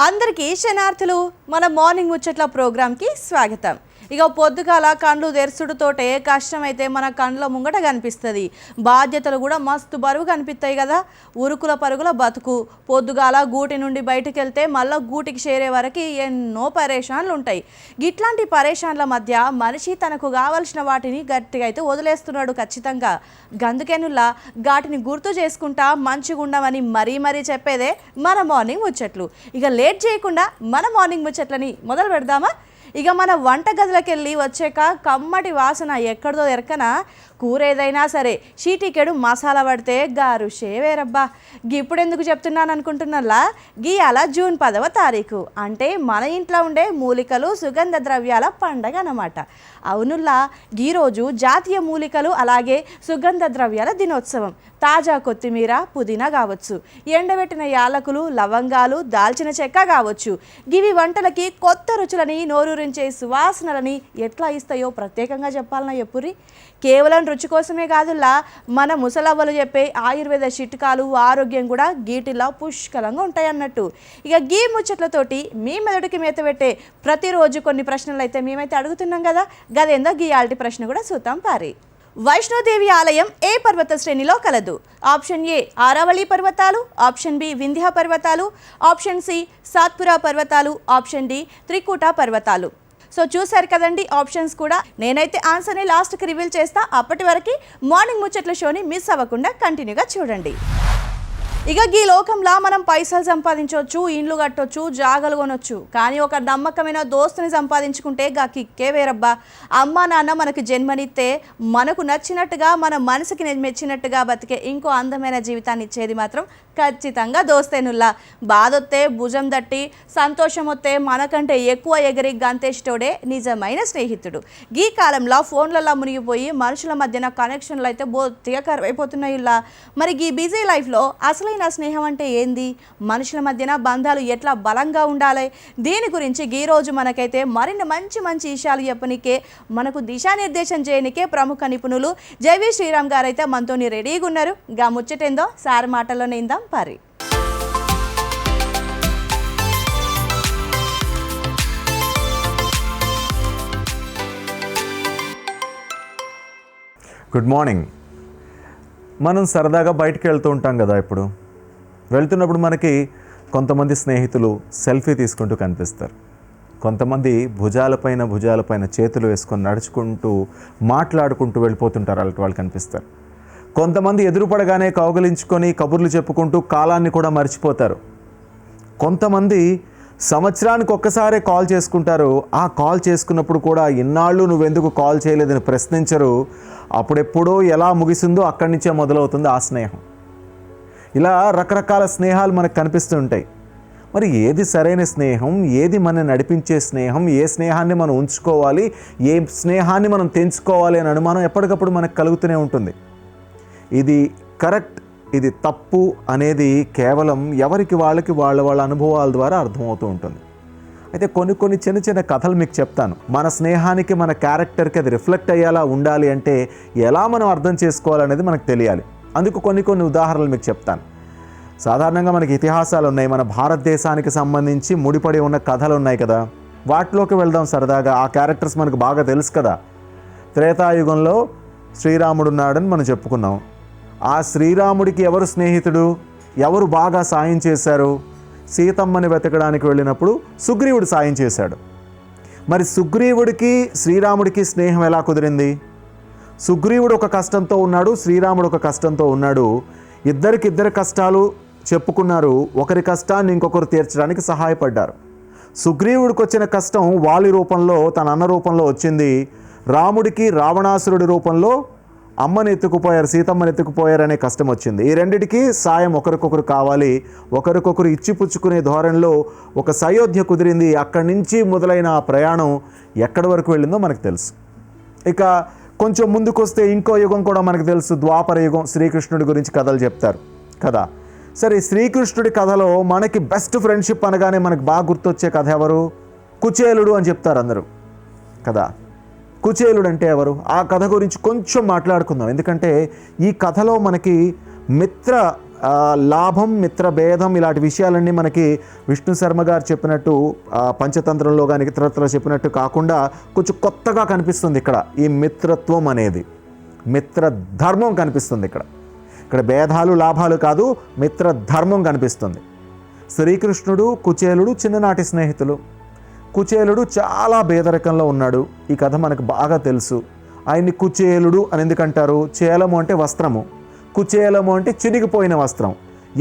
అందరికీ శనార్థులు మన మార్నింగ్ ముచ్చట్ల ప్రోగ్రామ్కి స్వాగతం. ఇక పొద్దుగాల కండ్లు తెరుచుడుతోటే కష్టమైతే మన కండ్ల ముంగట కనిపిస్తుంది. బాధ్యతలు కూడా మస్తు బరువు కనిపిస్తాయి కదా. ఉరుకుల పరుగుల బతుకు. పొద్దుగాల గూటి నుండి బయటకు వెళ్తే మళ్ళీ గూటికి చేరే వరకు ఎన్నో పరేషాన్లు ఉంటాయి. ఇట్లాంటి పరేషాన్ల మధ్య మనిషి తనకు కావలసిన వాటిని గట్టిగా అయితే వదిలేస్తున్నాడు ఖచ్చితంగా. గందుకెనుల్లా వాటిని గుర్తు చేసుకుంటా మంచిగా ఉండమని మరీ చెప్పేదే మన మార్నింగ్ ముచ్చట్లు. ఇక లేట్ చేయకుండా మన మార్నింగ్ ముచ్చట్లని మొదలు పెడదామా? ఇక మన వంట గదిలోకి వెళ్ళి వచ్చాక కమ్మటి వాసన ఎక్కడిదో ఎరకన కూర ఏదైనా సరే షీటికెడు మసాలా పడితే గారు షేవేరబ్బా. ఇప్పుడు ఎందుకు చెప్తున్నాను అనుకుంటున్నలా, గీయాల జూన్ 10వ తారీఖు అంటే మన ఇంట్లో ఉండే మూలికలు సుగంధ ద్రవ్యాల పండగ అన్నమాట. అవునుల్లా, ఈరోజు జాతీయ మూలికలు అలాగే సుగంధ ద్రవ్యాల దినోత్సవం. తాజా కొత్తిమీర, పుదీనా కావచ్చు, ఎండబెట్టిన యాలకులు, లవంగాలు, దాల్చిన చెక్క కావచ్చు, గివి వంటలకి కొత్త రుచులని నోరూరించే సువాసనలని ఎట్లా ఇస్తాయో ప్రత్యేకంగా చెప్పాలన్నా ఎప్పురి. కేవలం రుచి కోసమే కాదుల్లా, మన ముసలవ్వలు చెప్పే ఆయుర్వేద చిట్కాలు ఆరోగ్యం కూడా గీటిలా పుష్కలంగా ఉంటాయన్నట్టు. ఇక గీ ముచ్చట్లతోటి మీ మెదడుకి మేత పెట్టే ప్రతిరోజు కొన్ని ప్రశ్నలు అయితే మేమైతే అడుగుతున్నాం కదా. గదేందో గీయాల్టి ప్రశ్న కూడా చూద్దాం పారి. వైష్ణోదేవి ఆలయం ఏ పర్వత శ్రేణిలో కలదు? ఆప్షన్ ఏ ఆరావళి పర్వతాలు, ఆప్షన్ బి వింధ్య పర్వతాలు, ఆప్షన్ సి సాత్పురా పర్వతాలు, ఆప్షన్ డి త్రికూట పర్వతాలు. సో చూసారు కదండి ఆప్షన్స్ కూడా. నేనైతే ఆన్సర్ని లాస్ట్కి రివీల్ చేస్తా. అప్పటి వరకు మార్నింగ్ ముచ్చట్ల షోని మిస్ అవ్వకుండా కంటిన్యూగా చూడండి. ఇక ఈ లోకంలో మనం పైసలు సంపాదించవచ్చు, ఇండ్లు కట్టొచ్చు, జాగలు కొనొచ్చు, కానీ ఒక నమ్మకమైన దోస్తుని సంపాదించుకుంటే గా కిక్కే వేరబ్బా. అమ్మ నాన్న మనకు జన్మనిస్తే మనకు నచ్చినట్టుగా మన మనసుకి మెచ్చినట్టుగా బతికే ఇంకో అందమైన జీవితాన్ని ఇచ్చేది మాత్రం ఖచ్చితంగా దోస్తేనుల్లా. బాధొత్తే భుజం తట్టి, సంతోషం వస్తే మనకంటే ఎక్కువ ఎగిరి గంతేష్టోడే నిజమైన స్నేహితుడు. ఈ కాలంలో ఫోన్లలో మునిగిపోయి మనుషుల మధ్యన కనెక్షన్లు అయితే బొత్తిగా కరువైపోతున్నాయి. మరి ఈ బిజీ లైఫ్లో అసలైన స్నేహం అంటే ఏంది? మనుషుల మధ్యన బంధాలు ఎట్లా బలంగా ఉండాలి? దీని గురించి ఈ రోజు మనకైతే మరిన్ని మంచి విషయాలు చెప్పనికే, మనకు దిశానిర్దేశం చేయనికే ప్రముఖ నిపుణులు జైవి శ్రీరామ్ గారు అయితే మనతోని రెడీగా ఉన్నారు. గా ముచ్చటేందో సార్ మాటల్లోనే ఇందాం పారి. Good morning. మనం సరదాగా బయటికి వెళ్తూ ఉంటాం కదా. ఇప్పుడు వెళ్తున్నప్పుడు మనకి కొంతమంది స్నేహితులు సెల్ఫీ తీసుకుంటూ కనిపిస్తారు. కొంతమంది భుజాలపైన చేతులు వేసుకొని నడుచుకుంటూ మాట్లాడుకుంటూ వెళ్ళిపోతుంటారు, అలాంటి వాళ్ళు కనిపిస్తారు. కొంతమంది ఎదురుపడగానే కౌగిలించుకొని కబుర్లు చెప్పుకుంటూ కాలాన్ని కూడా మర్చిపోతారు. కొంతమంది సంవత్సరానికి ఒక్కసారే కాల్ చేసుకుంటారు. ఆ కాల్ చేసుకున్నప్పుడు కూడా ఇన్నాళ్ళు నువ్వెందుకు కాల్ చేయలేదని ప్రశ్నించరు. అప్పుడెప్పుడో ఎలా ముగిసిందో అక్కడి నుంచే మొదలవుతుంది ఆ స్నేహం. ఇలా రకరకాల స్నేహాలు మనకు కనిపిస్తూ ఉంటాయి. మరి ఏది సరైన స్నేహం, ఏది మనని నడిపించే స్నేహం, ఏ స్నేహాన్ని మనం ఉంచుకోవాలి, ఏ స్నేహాన్ని మనం తెంచుకోవాలి అని అనుమానం ఎప్పటికప్పుడు మనకు కలుగుతూనే ఉంటుంది. ఇది కరెక్ట్, ఇది తప్పు అనేది కేవలం ఎవరికి వాళ్ళకి వాళ్ళ అనుభవాల ద్వారా అర్థమవుతూ ఉంటుంది. అయితే కొన్ని చిన్న కథలు మీకు చెప్తాను. మన స్నేహానికి, మన క్యారెక్టర్కి అది రిఫ్లెక్ట్ అయ్యేలా ఉండాలి అంటే ఎలా మనం అర్థం చేసుకోవాలనేది మనకు తెలియాలి. అందుకు కొన్ని ఉదాహరణలు మీకు చెప్తాను. సాధారణంగా మనకి ఇతిహాసాలు ఉన్నాయి, మన భారతదేశానికి సంబంధించి ముడిపడి ఉన్న కథలు ఉన్నాయి కదా. వాటిలోకి వెళ్దాం సరదాగా. ఆ క్యారెక్టర్స్ మనకు బాగా తెలుసు కదా. త్రేతాయుగంలో శ్రీరాముడు ఉన్నాడని మనం చెప్పుకున్నాం. ఆ శ్రీరాముడికి ఎవరు స్నేహితుడు, ఎవరు బాగా సాయం చేశారు? సీతమ్మని వెతకడానికి వెళ్ళినప్పుడు సుగ్రీవుడు సాయం చేశాడు. మరి సుగ్రీవుడికి శ్రీరాముడికి స్నేహం ఎలా కుదిరింది? సుగ్రీవుడు ఒక కష్టంతో ఉన్నాడు, శ్రీరాముడు ఒక కష్టంతో ఉన్నాడు. ఇద్దరు కష్టాలు చెప్పుకున్నారు. ఒకరి కష్టాన్ని ఇంకొకరు తీర్చడానికి సహాయపడ్డారు. సుగ్రీవుడికి వచ్చిన కష్టం వాలి రూపంలో, తన అన్న రూపంలో వచ్చింది. రాముడికి రావణాసురుడి రూపంలో అమ్మని ఎత్తుకుపోయారు, సీతమ్మని ఎత్తుకుపోయారు అనే కష్టం వచ్చింది. ఈ రెండిటికి సాయం ఒకరికొకరు కావాలి. ఒకరికొకరు ఇచ్చిపుచ్చుకునే ధోరణిలో ఒక సయోధ్య కుదిరింది. అక్కడి నుంచి మొదలైన ఆ ప్రయాణం ఎక్కడి వరకు వెళ్ళిందో మనకు తెలుసు. ఇక కొంచెం ముందుకు వస్తే ఇంకో యుగం కూడా మనకు తెలుసు, ద్వాపర యుగం. శ్రీకృష్ణుడి గురించి కథలు చెప్తారు కదా. సరే, శ్రీకృష్ణుడి కథలో మనకి బెస్ట్ ఫ్రెండ్షిప్ అనగానే మనకు బాగా గుర్తొచ్చే కథ ఎవరు? కుచేలుడు అని చెప్తారు అందరూ కదా. కుచేలుడు అంటే ఎవరు? ఆ కథ గురించి కొంచెం మాట్లాడుకుందాం. ఎందుకంటే ఈ కథలో మనకి మిత్ర లాభం, మిత్రభేదం ఇలాంటి విషయాలన్నీ మనకి విష్ణు శర్మ గారు చెప్పినట్టు పంచతంత్రంలో కానీ ఇతరత్ర చెప్పినట్టు కాకుండా కొంచెం కొత్తగా కనిపిస్తుంది ఇక్కడ. ఈ మిత్రత్వం అనేది, మిత్రధర్మం కనిపిస్తుంది ఇక్కడ భేదాలు లాభాలు కాదు, మిత్రధర్మం కనిపిస్తుంది. శ్రీకృష్ణుడు కుచేలుడు చిన్ననాటి స్నేహితులు. కుచేలుడు చాలా పేదరికంలో ఉన్నాడు. ఈ కథ మనకు బాగా తెలుసు. ఆయన్ని కుచేలుడు అని ఎందుకంటారు? చేలము అంటే వస్త్రము, కుచేలము అంటే చినిగిపోయిన వస్త్రం.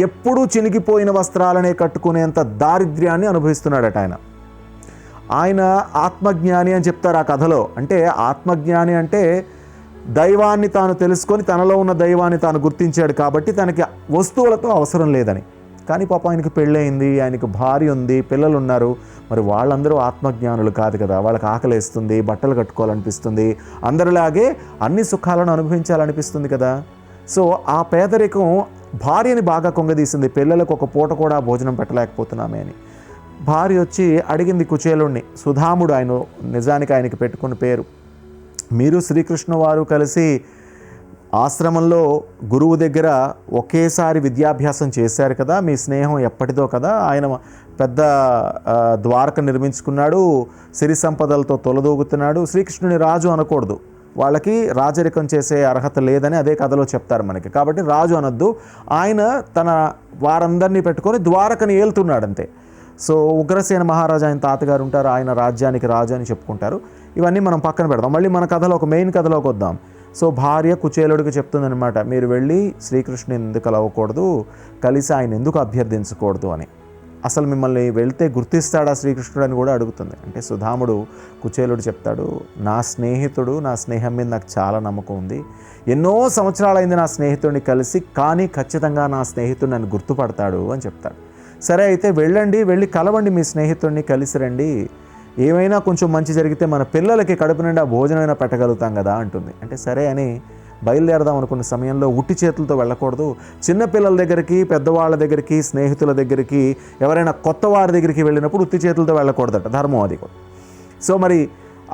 ఎప్పుడూ చినిగిపోయిన వస్త్రాలనే కట్టుకునేంత దారిద్ర్యాన్ని అనుభవిస్తున్నాడట ఆయన ఆత్మజ్ఞాని అని చెప్తారు ఆ కథలో. అంటే ఆత్మజ్ఞాని అంటే దైవాన్ని తాను తెలుసుకొని తనలో ఉన్న దైవాన్ని తాను గుర్తించాడు కాబట్టి తనకి వస్తువులతో అవసరం లేదని. కానీ పాప ఆయనకి పెళ్ళయింది, ఆయనకు భార్య ఉంది, పిల్లలు ఉన్నారు. మరి వాళ్ళందరూ ఆత్మజ్ఞానులు కాదు కదా. వాళ్ళకి ఆకలేస్తుంది, బట్టలు కట్టుకోవాలనిపిస్తుంది, అందరిలాగే అన్ని సుఖాలను అనుభవించాలనిపిస్తుంది కదా. సో ఆ పేదరికం భార్యని బాగా కొంగదీసింది. పిల్లలకు ఒక పూట కూడా భోజనం పెట్టలేకపోతున్నామే అని. భార్య వచ్చి అడిగింది కుచేలుణ్ణి. సుధాముడు ఆయన నిజానికి ఆయనకి పెట్టుకున్న పేరు. మీరు శ్రీకృష్ణ వారు కలిసి ఆశ్రమంలో గురువు దగ్గర ఒకేసారి విద్యాభ్యాసం చేశారు కదా, మీ స్నేహం ఎప్పటిదో కదా. ఆయన పెద్ద ద్వారక నిర్మించుకున్నాడు, సిరి సంపదలతో తొలదూగుతున్నాడు. శ్రీకృష్ణుని రాజు అనకూడదు, వాళ్ళకి రాజరికం చేసే అర్హత లేదని అదే కథలో చెప్తారు మనకి. కాబట్టి రాజు అనొద్దు, ఆయన తన వారందరినీ పెట్టుకొని ద్వారకని ఏలుతున్నాడు అంతే. సో ఉగ్రసేన మహారాజు ఆయన తాతగారు ఉంటారు, ఆయన రాజ్యానికి రాజు అని చెప్పుకుంటారు. ఇవన్నీ మనం పక్కన పెడదాం. మళ్ళీ మన కథలో ఒక మెయిన్ కథలోకి వద్దాం. సో భార్య కుచేలుడికి చెప్తుందనమాట, మీరు వెళ్ళి శ్రీకృష్ణుని ఎందుకు కలవకూడదు, కలిసి ఆయన ఎందుకు అభ్యర్థించకూడదు అని. అసలు మిమ్మల్ని వెళ్తే గుర్తిస్తాడా శ్రీకృష్ణుడు అని కూడా అడుగుతుంది. అంటే సుధాముడు కుచేలుడు చెప్తాడు, నా స్నేహితుడు, నా స్నేహం మీద నాకు చాలా నమ్మకం ఉంది. ఎన్నో సంవత్సరాలైంది నా స్నేహితుడిని కలిసి, కానీ ఖచ్చితంగా నా స్నేహితుడు నన్ను గుర్తుపడతాడు అని చెప్తాడు. సరే అయితే వెళ్ళండి, వెళ్ళి కలవండి మీ స్నేహితుడిని, కలిసి రండి. ఏమైనా కొంచెం మంచి జరిగితే మన పిల్లలకి కడుపు నిండా భోజనమైనా పెట్టగలుగుతాం కదా అంటుంది. అంటే సరే అని బయలుదేరదాం అనుకున్న సమయంలో ఉట్టి చేతులతో వెళ్ళకూడదు. చిన్నపిల్లల దగ్గరికి, పెద్దవాళ్ళ దగ్గరికి, స్నేహితుల దగ్గరికి, ఎవరైనా కొత్త వారి దగ్గరికి వెళ్ళినప్పుడు ఉత్తి చేతులతో వెళ్ళకూడదట, ధర్మం అది. సో మరి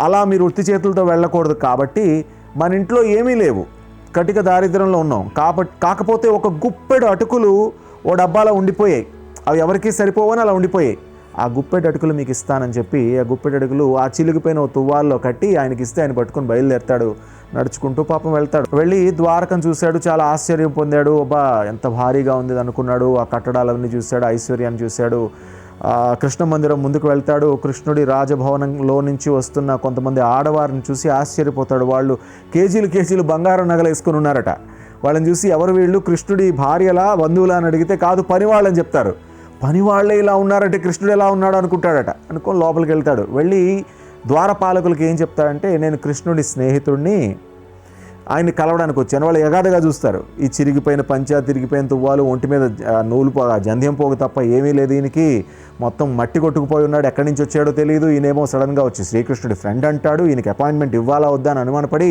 అలా మీరు ఉత్తి చేతులతో వెళ్ళకూడదు కాబట్టి మన ఇంట్లో ఏమీ లేవు, కటిక దారిద్ర్యంలో ఉన్నాం. కాకపోతే ఒక గుప్పెడు అటుకులు ఓ డబ్బాలో ఉండిపోయాయి. అవి ఎవరికీ సరిపోవని అలా ఉండిపోయాయి. ఆ గుప్పెడు అటుకులు మీకు ఇస్తానని చెప్పి ఆ గుప్పెడు అటుకులు ఆ చిలిగిపోయిన ఓ తువ్వాల్లో కట్టి ఆయనకి ఇస్తే ఆయన పట్టుకొని బయలుదేరతాడు. నడుచుకుంటూ పాపం వెళ్తాడు. వెళ్ళి ద్వారకను చూశాడు, చాలా ఆశ్చర్యం పొందాడు. అబ్బా ఎంత భారీగా ఉంది అనుకున్నాడు. ఆ కట్టడాలన్నీ చూశాడు, ఐశ్వర్యాన్ని చూశాడు. కృష్ణ మందిరం ముందుకు వెళ్తాడు. కృష్ణుడి రాజభవనంలో నుంచి వస్తున్న కొంతమంది ఆడవారిని చూసి ఆశ్చర్యపోతాడు. వాళ్ళు కేజీలు బంగారం నగలు వేసుకుని ఉన్నారట. వాళ్ళని చూసి ఎవరు వీళ్ళు, కృష్ణుడి భార్యలా బంధువులా అని అడిగితే కాదు, పని వాళ్ళని చెప్తారు. పని వాళ్ళే ఇలా ఉన్నారంటే కృష్ణుడు ఎలా ఉన్నాడు అనుకుంటాడట. అనుకొని లోపలికి వెళ్తాడు. వెళ్ళి ద్వారపాలకులకి ఏం చెప్తాడంటే, నేను కృష్ణుడి స్నేహితుడిని, ఆయన్ని కలవడానికి వచ్చాను. వాళ్ళు ఎగాదగా చూస్తారు. ఈ చిరిగిపోయిన పంచ, తిరిగిపోయిన తువ్వాలు, ఒంటి మీద నూలు జంధ్యం పోగు తప్ప ఏమీ లేదు ఈయనకి. మొత్తం మట్టి కొట్టుకుపోయి ఉన్నాడు, ఎక్కడి నుంచి వచ్చాడో తెలియదు. ఈయనేమో సడన్గా వచ్చి శ్రీకృష్ణుడి ఫ్రెండ్ అంటాడు. ఈయనకి అపాయింట్మెంట్ ఇవ్వాలా వద్దా అని అనుమానపడి,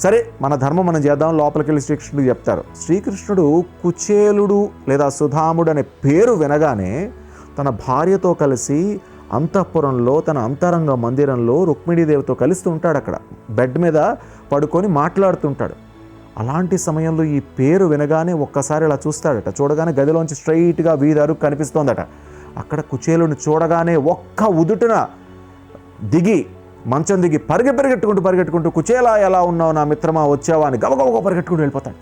సరే మన ధర్మం మనం చేద్దాం, లోపలికి వెళ్ళి శ్రీకృష్ణుడికి చెప్తారు. శ్రీకృష్ణుడు కుచేలుడు లేదా సుధాముడు అనే పేరు వినగానే తన భార్యతో కలిసి అంతఃపురంలో, తన అంతరంగ మందిరంలో రుక్మిణీదేవితో కలిసి ఉంటాడు. అక్కడ బెడ్ మీద పడుకొని మాట్లాడుతుంటాడు. అలాంటి సమయంలో ఈ పేరు వినగానే ఒక్కసారి ఇలా చూస్తాడట. చూడగానే గదిలోంచి స్ట్రైట్గా వీధి అరుగు కనిపిస్తోందట. అక్కడ కుచేలుని చూడగానే ఒక్క ఉదుటున మంచం దిగి పరిగెట్టుకుంటూ కుచేలా ఎలా ఉన్నావు నా మిత్రమా, వచ్చావా అని గబగబగా పరిగెట్టుకుంటూ వెళ్ళిపోతాడు.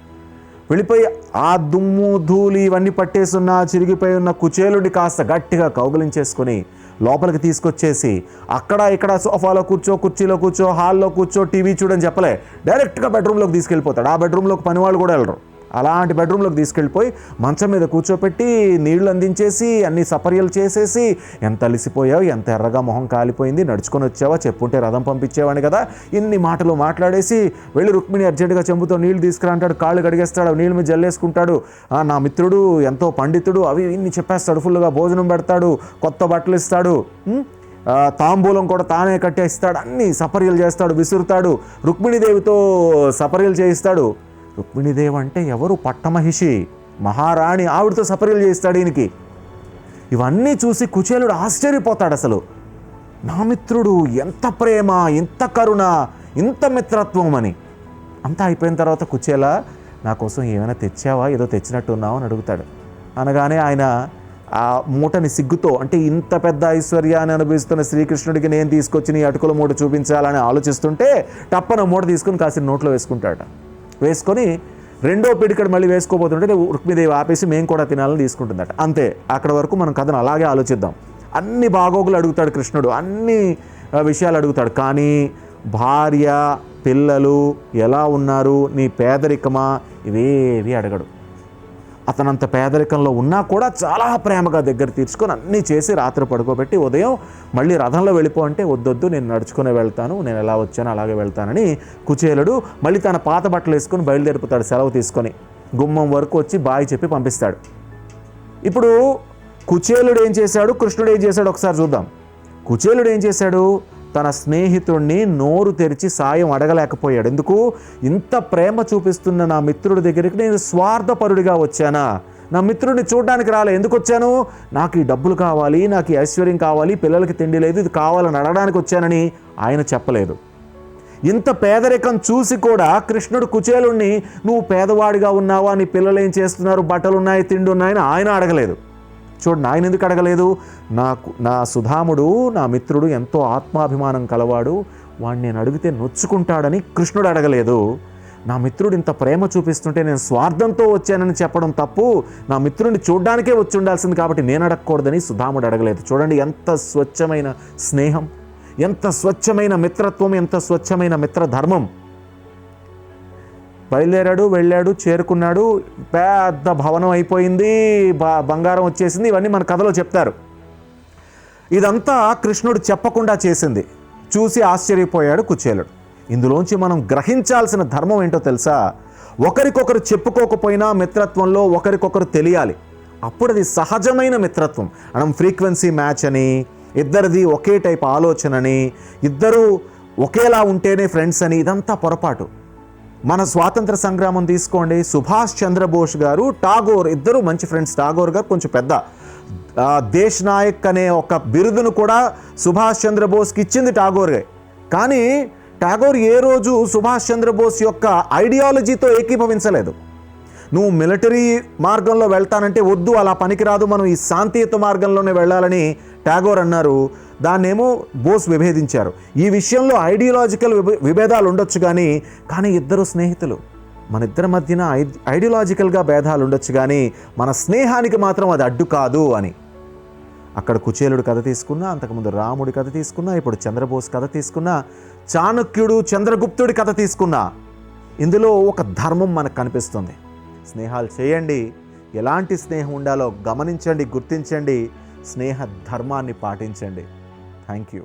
వెళ్ళిపోయి ఆ దుమ్ము ధూళి ఇవన్నీ పట్టేసున్న చిరిగిపోయి ఉన్న కుచేలుడి కాస్త గట్టిగా కౌగిలించేసుకొని లోపలికి తీసుకొచ్చేసి అక్కడ ఇక్కడ సోఫాలో కూర్చో, కుర్చీలో కూర్చో, హాల్లో కూర్చో, టీవీ చూడని చెప్పలే, డైరెక్ట్గా బెడ్రూమ్లోకి తీసుకెళ్ళిపోతాడు. ఆ బెడ్రూమ్లోకి పని వాళ్ళు కూడా వెళ్ళరు. అలాంటి బెడ్రూమ్లోకి తీసుకెళ్ళిపోయి మంచం మీద కూర్చోపెట్టి నీళ్లు అందించేసి అన్ని సపర్యలు చేసేసి, ఎంత అలిసిపోయావు, ఎంత ఎర్రగా మొహం కాలిపోయింది, నడుచుకొని వచ్చావా, చెప్పుంటే రథం పంపించేవాడిని కదా, ఇన్ని మాటలు మాట్లాడేసి వెళ్ళి రుక్మిణి అర్జెంటుగా చెంబుతో నీళ్లు తీసుకురా అంటాడు. కాళ్ళు కడిగేస్తాడు, నీళ్ళ మీద జల్లేసుకుంటాడు. నా మిత్రుడు ఎంతో పండితుడు, అవి ఇన్ని చెప్పేస్తాడు. ఫుల్గా భోజనం పెడతాడు, కొత్త బట్టలు ఇస్తాడు, తాంబూలం కూడా తానే కట్టేస్తాడు, అన్ని సపర్యలు చేస్తాడు, విసురుతాడు, రుక్మిణీదేవితో సపర్యలు చేయిస్తాడు. రుక్మిణీదేవి అంటే ఎవరు? పట్టమహిషి, మహారాణి, ఆవిడతో సపర్యలు చేయిస్తాడు ఈయనకి. ఇవన్నీ చూసి కుచేలుడు ఆశ్చర్యపోతాడు. అసలు నా మిత్రుడు, ఎంత ప్రేమ, ఇంత కరుణ, ఇంత మిత్రత్వం అని. అంతా అయిపోయిన తర్వాత కుచేల నా కోసం ఏమైనా తెచ్చావా, ఏదో తెచ్చినట్టున్నావు అని అడుగుతాడు. అనగానే ఆయన ఆ మూటని సిగ్గుతో, అంటే ఇంత పెద్ద ఐశ్వర్యాన్ని అనుభవిస్తున్న శ్రీకృష్ణుడికి నేను తీసుకొచ్చి నీ అటుకుల మూట చూపించాలని ఆలోచిస్తుంటే టప్పన మూట తీసుకొని కాసిన నోట్లో వేసుకుంటాడు. వేసుకొని రెండో పిడికడు మళ్ళీ వేసుకోబోతుంటే రుక్మిదేవి ఆపేసి మేము కూడా తినాలని తీసుకుంటుందట. అంతే, అక్కడ వరకు మనం కథను అలాగే ఆలోచిద్దాం. అన్ని బాగోగులు అడుగుతాడు కృష్ణుడు, అన్ని విషయాలు అడుగుతాడు. కానీ భార్య పిల్లలు ఎలా ఉన్నారు, నీ పేదరికమా, ఇవేవి అడగడు. అతనంత పేదరికంలో ఉన్నా కూడా చాలా ప్రేమగా దగ్గర తీర్చుకొని అన్నీ చేసి రాత్రి పడుకోబెట్టి ఉదయం మళ్ళీ రథంలో వెళ్ళిపో అంటే వద్దొద్దు, నేను నడుచుకునే వెళ్తాను, నేను ఎలా వచ్చానో అలాగే వెళ్తానని కుచేలుడు మళ్ళీ తన పాత బట్టలు వేసుకొని బయలుదేరిపోతాడు. సెలవు తీసుకొని గుమ్మం వరకు వచ్చి బాయ్ చెప్పి పంపిస్తాడు. ఇప్పుడు కుచేలుడు ఏం చేశాడు, కృష్ణుడు ఏం చేశాడు ఒకసారి చూద్దాం. కుచేలుడు ఏం చేశాడు, తన స్నేహితుడిని నోరు తెరిచి సాయం అడగలేకపోయాడు. ఎందుకు, ఇంత ప్రేమ చూపిస్తున్న నా మిత్రుడి దగ్గరికి నేను స్వార్థపరుడిగా వచ్చానా, నా మిత్రుడిని చూడడానికి రాలే, ఎందుకు వచ్చాను, నాకు ఈ డబ్బులు కావాలి, నాకు ఈ ఐశ్వర్యం కావాలి, పిల్లలకి తిండి లేదు, ఇది కావాలని అడగడానికి వచ్చానని ఆయన చెప్పలేదు. ఇంత పేదరికం చూసి కూడా కృష్ణుడు కుచేలుణ్ణి నువ్వు పేదవాడిగా ఉన్నావా, నీ పిల్లలు ఏం చేస్తున్నారు, బట్టలు ఉన్నాయి, తిండి ఉన్నాయని ఆయన అడగలేదు. చూడండి, ఆయన ఎందుకు అడగలేదు, నా సుధాముడు నా మిత్రుడు ఎంతో ఆత్మాభిమానం కలవాడు, వాడిని నేను అడిగితే నొచ్చుకుంటాడని కృష్ణుడు అడగలేదు. నా మిత్రుడు ఇంత ప్రేమ చూపిస్తుంటే నేను స్వార్థంతో వచ్చానని చెప్పడం తప్పు, నా మిత్రుడిని చూడ్డానికే వచ్చి ఉండాల్సింది కాబట్టి నేను అడగకూడదని సుధాముడు అడగలేదు. చూడండి ఎంత స్వచ్ఛమైన స్నేహం, ఎంత స్వచ్ఛమైన మిత్రత్వం, ఎంత స్వచ్ఛమైన మిత్రధర్మం. బయలుదేరాడు, వెళ్ళాడు, చేరుకున్నాడు, పెద్ద భవనం అయిపోయింది, బంగారం వచ్చేసింది, ఇవన్నీ మన కథలో చెప్తారు. ఇదంతా కృష్ణుడు చెప్పకుండా చేసింది. చూసి ఆశ్చర్యపోయాడు కుచేలుడు. ఇందులోంచి మనం గ్రహించాల్సిన ధర్మం ఏంటో తెలుసా, ఒకరికొకరు చెప్పుకోకపోయినా మిత్రత్వంలో ఒకరికొకరు తెలియాలి. అప్పుడు అది సహజమైన మిత్రత్వం. మనం ఫ్రీక్వెన్సీ మ్యాచ్ అని, ఇద్దరిది ఒకే టైప్ ఆలోచనని, ఇద్దరు ఒకేలా ఉంటేనే ఫ్రెండ్స్ అని, ఇదంతా పొరపాటు. మన స్వాతంత్ర సంగ్రామం తీసుకోండి, సుభాష్ చంద్రబోస్ గారు, టాగోర్ ఇద్దరు మంచి ఫ్రెండ్స్. టాగోర్ గారు కొంచెం పెద్ద, దేశ్ నాయక్ అనే ఒక బిరుదును కూడా సుభాష్ చంద్రబోస్కి ఇచ్చింది టాగోరే. కానీ టాగోర్ ఏ రోజు సుభాష్ చంద్రబోస్ యొక్క ఐడియాలజీతో ఏకీభవించలేదు. నువ్వు మిలిటరీ మార్గంలో వెళ్తానంటే వద్దు, అలా పనికిరాదు, మనం ఈ శాంతియుత మార్గంలోనే వెళ్ళాలని టాగోర్ అన్నారు. దాన్నేమో బోస్ విభేదించారు. ఈ విషయంలో ఐడియాలజికల్ విభేదాలు ఉండొచ్చు, కానీ ఇద్దరు స్నేహితులు, మన ఇద్దరి మధ్యన ఐడియాలజికల్గా భేదాలు ఉండొచ్చు, కానీ మన స్నేహానికి మాత్రం అది అడ్డు కాదు అని. అక్కడ కుచేలుడు కథ తీసుకున్నా, అంతకుముందు రాముడి కథ తీసుకున్నా, ఇప్పుడు చంద్రబోస్ కథ తీసుకున్నా, చాణక్యుడు చంద్రగుప్తుడి కథ తీసుకున్నా, ఇందులో ఒక ధర్మం మనకు కనిపిస్తుంది. స్నేహాలు చేయండి, ఎలాంటి స్నేహం ఉండాలో గమనించండి, గుర్తించండి, స్నేహ ధర్మాన్ని పాటించండి. Thank you.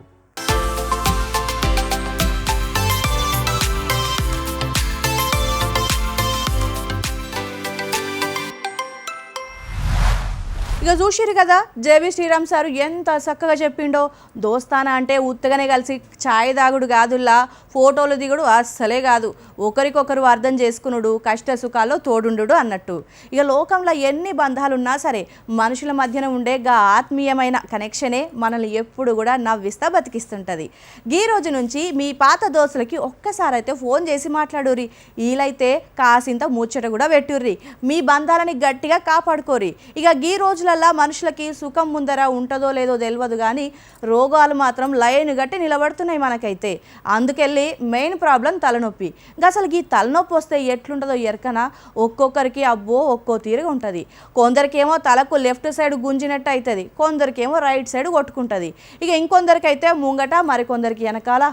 ఇక చూసిరు కదా జేబీ శ్రీరామ్ సారు ఎంత చక్కగా చెప్పిండో. దోస్తానా అంటే ఉత్తగానే కలిసి ఛాయ్ తాగుడు కాదుల్లా, ఫోటోలు దిగుడు అస్సలే కాదు, ఒకరికొకరు అర్థం చేసుకునుడు, కష్ట సుఖాల్లో తోడుండు అన్నట్టు. ఇక లోకంలో ఎన్ని బంధాలున్నా సరే మనుషుల మధ్యన ఉండే గా ఆత్మీయమైన కనెక్షనే మనల్ని ఎప్పుడు కూడా నవ్విస్తా బతికిస్తుంటుంది. ఈ రోజు నుంచి మీ పాత దోస్తులకి ఒక్కసారి అయితే ఫోన్ చేసి మాట్లాడుర్రి, వీలైతే కాసింత ముచ్చట కూడా పెట్టుర్రి, మీ బంధాలని గట్టిగా కాపాడుకోరి. ఇక ఈ రోజులలో మనుషులకి సుఖం ముందర ఉంటుందో లేదో తెలియదు, కానీ రోగాలు మాత్రం లైన్ గట్టి నిలబడుతున్నాయి మనకైతే. అందుకెళ్ళి మెయిన్ ప్రాబ్లం తలనొప్పి. అసలు ఈ తలనొప్పి వస్తే ఎట్లుంటుందో ఎరకనా, ఒక్కొక్కరికి అబ్బో ఒక్కో తీరుగా ఉంటుంది. కొందరికేమో తలకు లెఫ్ట్ సైడ్ గుంజినట్టు అవుతుంది, కొందరికేమో రైట్ సైడ్ కొట్టుకుంటుంది. ఇక ఇంకొందరికి అయితే ముంగట, మరికొందరికి వెనకాల.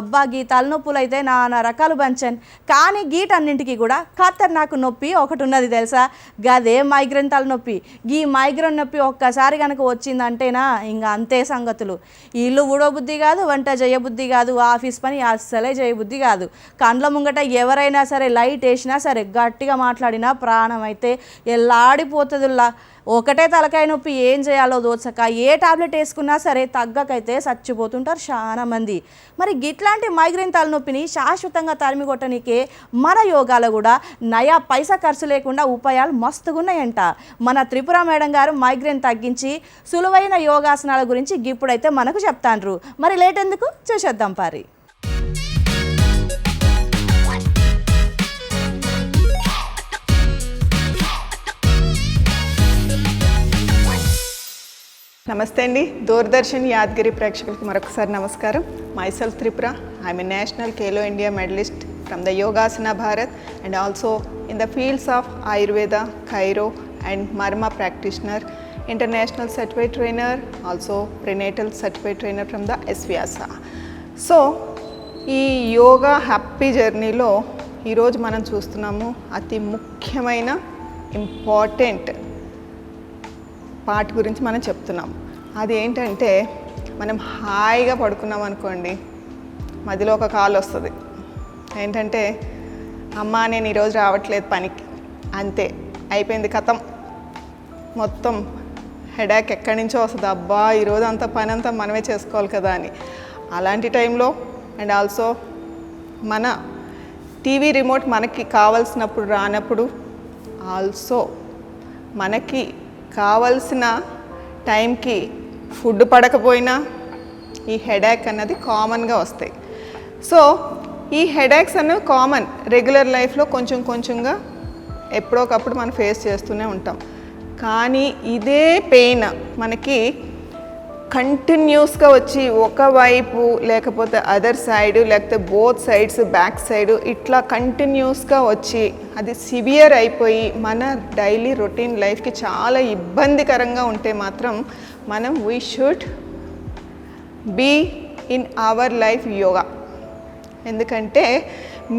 అబ్బా గీ తలనొప్పులు అయితే నానా రకాలు బంచన్. కానీ గీటన్నింటికి కూడా ఖతర్నాకు నొప్పి ఒకటి ఉన్నది తెలుసా, గదే మైగ్రేన్ తలనొప్పి. ఈ మైగ్రేన్ నొప్పి ఒక్కసారి కనుక వచ్చిందంటేనా ఇంకా అంతే సంగతులు. ఇల్లు ఊడబుద్ధి కాదు, వంట చేయబుద్ధి కాదు, ఆఫీస్ పని అస్సలే చేయబుద్ధి కాదు. కండ్ల ముంగట ఎవరైనా సరే లైట్ వేసినా సరే గట్టిగా మాట్లాడినా ప్రాణం అయితే ఎల్లాడిపోతుందిలా. ఒకటే తలకాయ నొప్పి, ఏం చేయాలో దోచక ఏ టాబ్లెట్ వేసుకున్నా సరే తగ్గకైతే చచ్చిపోతుంటారు చాలా మంది. మరి గిట్లాంటి మైగ్రేన్ తలనొప్పిని శాశ్వతంగా తరిమి కొట్టనికే మన యోగాలో కూడా నయా పైసా ఖర్చు లేకుండా ఉపాయాలు మస్తుగున్నాయంట. మన త్రిపుర మేడం గారు మైగ్రేన్ తగ్గించి సులువైన యోగాసనాల గురించి ఇప్పుడైతే మనకు చెప్తాండ్రు. మరి లేట్ ఎందుకు, చూసేద్దాం పారి. నమస్తే అండి. దూరదర్శన్ యాదగిరి ప్రేక్షకులకు మరొకసారి నమస్కారం. Myself Tripura. I'm a national Khelo India medalist from the Yogasana Bharat and also in the fields of Ayurveda, chiro and marma practitioner, international certified trainer, also prenatal certified trainer from the SVYASA. So ఈ యోగా హ్యాపీ జర్నీలో ఈరోజు మనం చూస్తున్నాము అతి ముఖ్యమైన ఇంపార్టెంట్ పార్ట్ గురించి మనం చెప్తున్నాం. అది ఏంటంటే, మనం హాయిగా పడుకున్నాం అనుకోండి, మధ్యలో ఒక కాల్ వస్తుంది. ఏంటంటే, అమ్మా నేను ఈరోజు రావట్లేదు పనికి, అంతే అయిపోయింది కథం, మొత్తం హెడేక్ ఎక్కడి నుంచో వస్తుంది. అబ్బా ఈరోజు అంతా పని అంతా మనమే చేసుకోవాలి కదా అని. అలాంటి టైంలో అండ్ ఆల్సో మన టీవీ రిమోట్ మనకి కావాల్సినప్పుడు రానప్పుడు, ఆల్సో మనకి కావలసిన టైంకి ఫుడ్ పడకపోయినా ఈ హెడేక్ అన్నది కామన్గా వస్తాయి. సో ఈ హెడేక్స్ అనేవి కామన్, రెగ్యులర్ లైఫ్లో కొంచెం కొంచెంగా ఎప్పుడోకప్పుడు మనం ఫేస్ చేస్తూనే ఉంటాం. కానీ ఇదే పెయిన్ మనకి కంటిన్యూస్గా వచ్చి ఒకవైపు లేకపోతే అదర్ సైడ్ లేకపోతే బోత్ సైడ్స్ బ్యాక్ సైడ్ ఇట్లా కంటిన్యూస్గా వచ్చి అది సివియర్ అయిపోయి మన డైలీ రొటీన్ లైఫ్కి చాలా ఇబ్బందికరంగా ఉంటే మాత్రం మనం we should be in our life yoga. ఎందుకంటే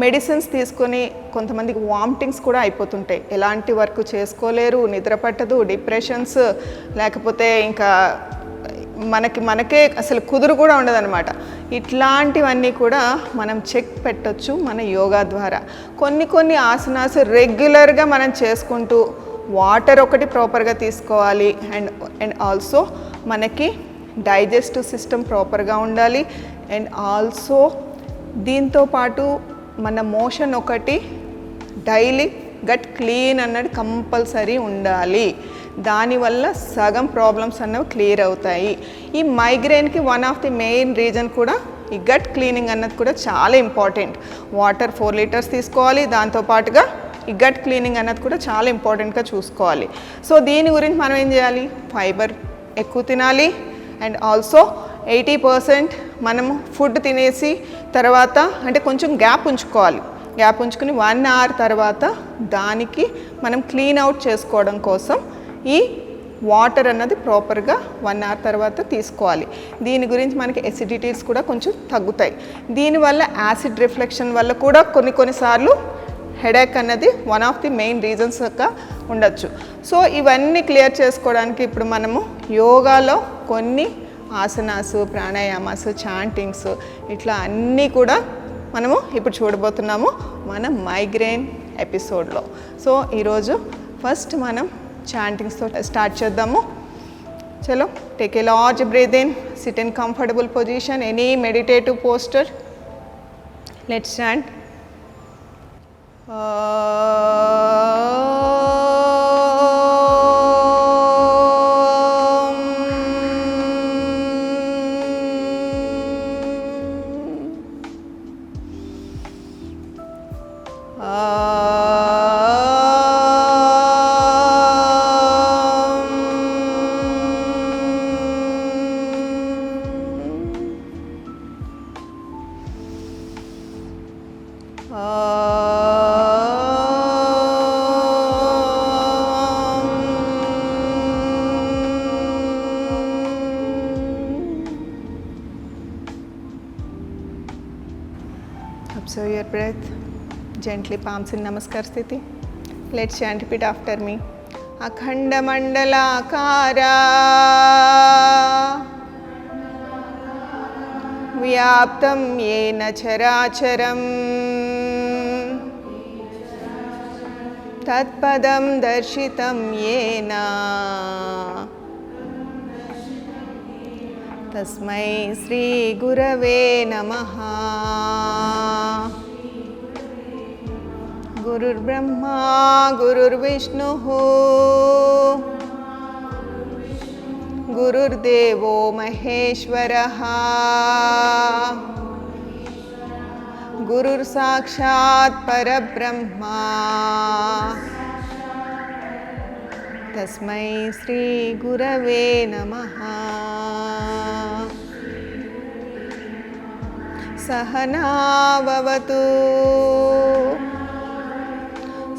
మెడిసిన్స్ తీసుకొని కొంతమందికి వామిటింగ్స్ కూడా అయిపోతుంటాయి, ఎలాంటి వర్క్ చేసుకోలేరు, నిద్ర పట్టదు, డిప్రెషన్స్, లేకపోతే ఇంకా మనకే అసలు కుదురు కూడా ఉండదన్నమాట. ఇట్లాంటివన్నీ కూడా మనం చెక్ పెట్టొచ్చు మన యోగా ద్వారా. కొన్ని ఆసనాస్ రెగ్యులర్గా మనం చేసుకుంటూ వాటర్ ఒకటి ప్రాపర్గా తీసుకోవాలి అండ్ ఆల్సో మనకి డైజెస్టివ్ సిస్టమ్ ప్రాపర్గా ఉండాలి అండ్ ఆల్సో దీంతో పాటు మన మోషన్ ఒకటి డైలీ గట్ క్లీన్ అన్నది కంపల్సరీ ఉండాలి. దానివల్ల సగం ప్రాబ్లమ్స్ అన్నవి క్లియర్ అవుతాయి. ఈ మైగ్రేన్కి one of the main reason కూడా ఈ గట్ క్లీనింగ్ అన్నది కూడా చాలా ఇంపార్టెంట్. వాటర్ 4 లీటర్స్ తీసుకోవాలి, దాంతోపాటుగా ఈ గట్ క్లీనింగ్ అన్నది కూడా చాలా ఇంపార్టెంట్గా చూసుకోవాలి. సో దీని గురించి మనం ఏం చేయాలి, ఫైబర్ ఎక్కువ తినాలి అండ్ ఆల్సో 80% మనము ఫుడ్ తినేసి తర్వాత అంటే కొంచెం గ్యాప్ ఉంచుకోవాలి. గ్యాప్ ఉంచుకుని 1 అవర్ తర్వాత దానికి మనం క్లీన్ అవుట్ చేసుకోవడం కోసం ఈ వాటర్ అన్నది ప్రాపర్గా 1 అవర్ తర్వాత తీసుకోవాలి. దీని గురించి మనకి ఎసిడిటీస్ కూడా కొంచెం తగ్గుతాయి. దీనివల్ల యాసిడ్ రిఫ్లెక్షన్ వల్ల కూడా కొన్నిసార్లు హెడేక్ అన్నది వన్ ఆఫ్ ది మెయిన్ రీజన్స్గా ఉండొచ్చు. సో ఇవన్నీ క్లియర్ చేసుకోవడానికి ఇప్పుడు మనము యోగాలో కొన్ని ఆసనాస్, ప్రాణాయామాస్, చాంటింగ్స్ ఇట్లా అన్నీ కూడా మనము ఇప్పుడు చూడబోతున్నాము మన మైగ్రేన్ ఎపిసోడ్లో. సో ఈరోజు ఫస్ట్ మనం చాంటింగ్స్తో స్టార్ట్ చేద్దాము. చలో, take a large breath in, sit in comfortable position, any meditative posture. Let's chant. Observe your breath. Gently palms in Namaskar Sthiti. Let's chant, repeat after me. Akhanda Mandalakara Vyaptam Yena Characharam Tatpadam Darshitam Yena Tasmai Sri Gurave Namaha. Gurur Brahma Gurur Vishnu Gurur Devo Maheshwaraha Gurur Sakshat Parabrahma తస్మై శ్రీ గురవే నమః. సహనావవతు